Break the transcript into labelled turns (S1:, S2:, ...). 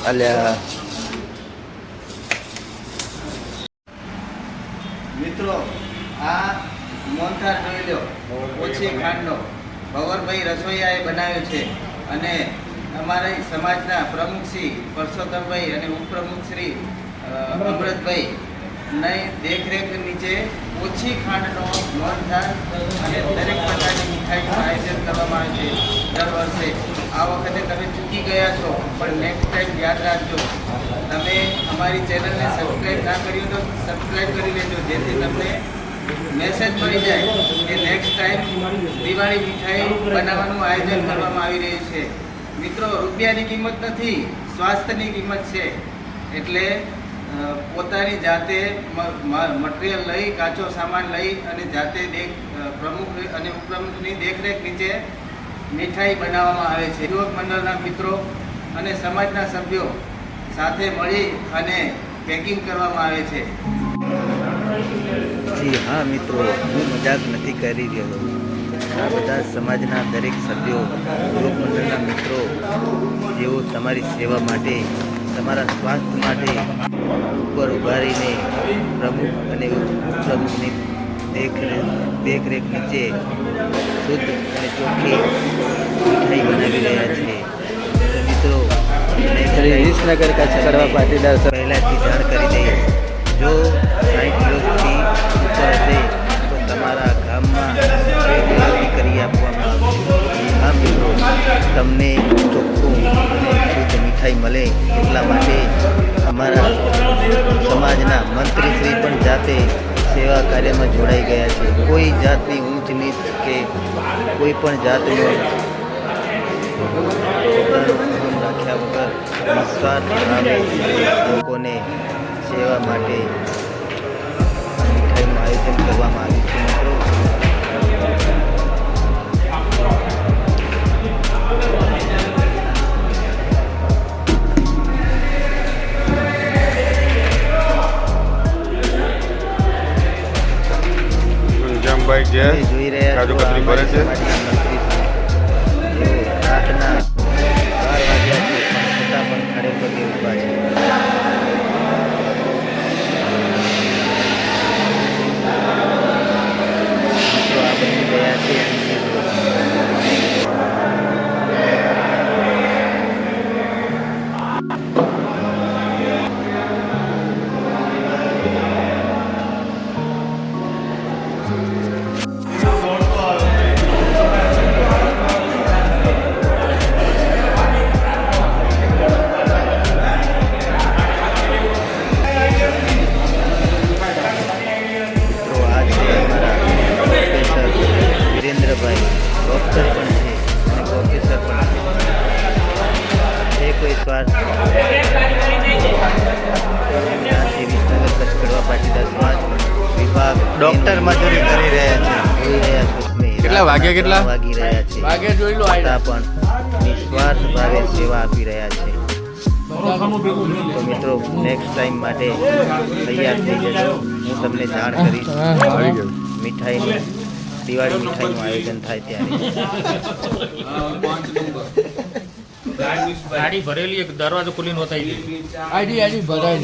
S1: અલ્યા
S2: મિત્રો આ મોહનથાળ જોઈ લો, ઓછી ખાંડનો ભવરભાઈ રસોઈયાએ બનાવ્યો છે અને અમારા સમાજના પ્રમુખ શ્રી પરસોત્તમભાઈ અને ઉપપ્રમુખ શ્રી અમૃતભાઈ ની દેખરેખ નીચે ઓછી ખાંડનો મોહનથાળ અને દરેક પ્રકારની મીઠાઈનું આયોજન કરવામાં આવે છે દર વર્ષે. આ વખતે તમે ચૂકી ગયા છો, પણ નેક્સ્ટ ટાઈમ યાદ રાખજો. તમે અમારી ચેનલને સબસ્ક્રાઈબ ના કર્યું તો સબસ્ક્રાઈબ કરી લેજો, જેથી તમને મેસેજ મળી જાય કે નેક્સ્ટ ટાઈમ દિવાળી મીઠાઈ બનાવવાનું આયોજન કરવામાં આવી રહ્યું છે. મિત્રો, રૂપિયાની કિંમત નથી, સ્વાસ્થ્યની કિંમત છે. એટલે પોતાની જાતે મટીરિયલ લઈ, કાચો સામાન લઈ અને જાતે પ્રમુખ અને ઉપપ્રમુખની દેખરેખ નીચે મીઠાઈ બનાવવામાં આવે છે. યુવક મંડળના મિત્રો અને સમાજના સભ્યો સાથે મળી અને પેકિંગ કરવામાં આવે છે.
S1: જી હા મિત્રો, હું મજાક નથી કરી રહ્યો. આ બધા સમાજના દરેક સભ્યો, યુવક મંડળના મિત્રો, જેઓ તમારી સેવા માટે, તમારા સ્વાસ્થ્ય માટે ઉપર ઉભા રહીને પ્રમુખ અને ઉપપ્રમુખની દેખરેખ નીચે શુદ્ધ અને ચોખ્ખી મીઠાઈ બનાવી રહ્યા છે. મિત્રો, વિસનગર કચ્છ કડવા પાટીદાર પહેલાંથી જાણ કરી દઈએ, જો 60 દિવસથી ઉપર હશે તો તમારા ગામમાં કરી આપવામાં આવશે. હા મિત્રો, તમને ચોખ્ખું અને શુદ્ધ મીઠાઈ મળે એટલા માટે અમારા સમાજના મંત્રીશ્રી પણ જાતે સેવા કાર્યમાં જોડાઈ ગયા છે. કોઈ જાતની ઊંચ નીચ કે કોઈ પણ જાતનું રાખ્યા વગર નિસ્વાર્થ ભાવે લોકોને સેવા માટે મીઠાઈનું આયોજન કરવામાં આવ્યું છે. મિત્રો, જોઈ રહ્યા છો રાતના 12 વાગ્યા છે, છતાં પણ ખડે પગે ઊભા છે. મિત્રો, આ બની ગયા છે. ડૉક્ટર પણ છે અને પ્રોફેસર પણ છે. કોઈ સ્વાર્થ વિસનગર કચ્છ કડવા પાટીદાર સમાજ વિભાગ ડૉક્ટર મજૂરી કરી રહ્યા છે. જોઈ રહ્યા છો તમે, કેટલા વાગી રહ્યા છે, પણ નિસ્વાર્થ ભાવે સેવા આપી રહ્યા છે. તો મિત્રો, નેક્સ્ટ ટાઈમ માટે તૈયાર થઈ જજો. હું તમને જાણ કરીશ મીઠાઈનું, દિવાળી મીઠાઈનું આયોજન થાય ત્યારે.
S3: ગાડી ભરેલી, એક દરવાજો ખોલીને હોતા આઈડી ભરાય.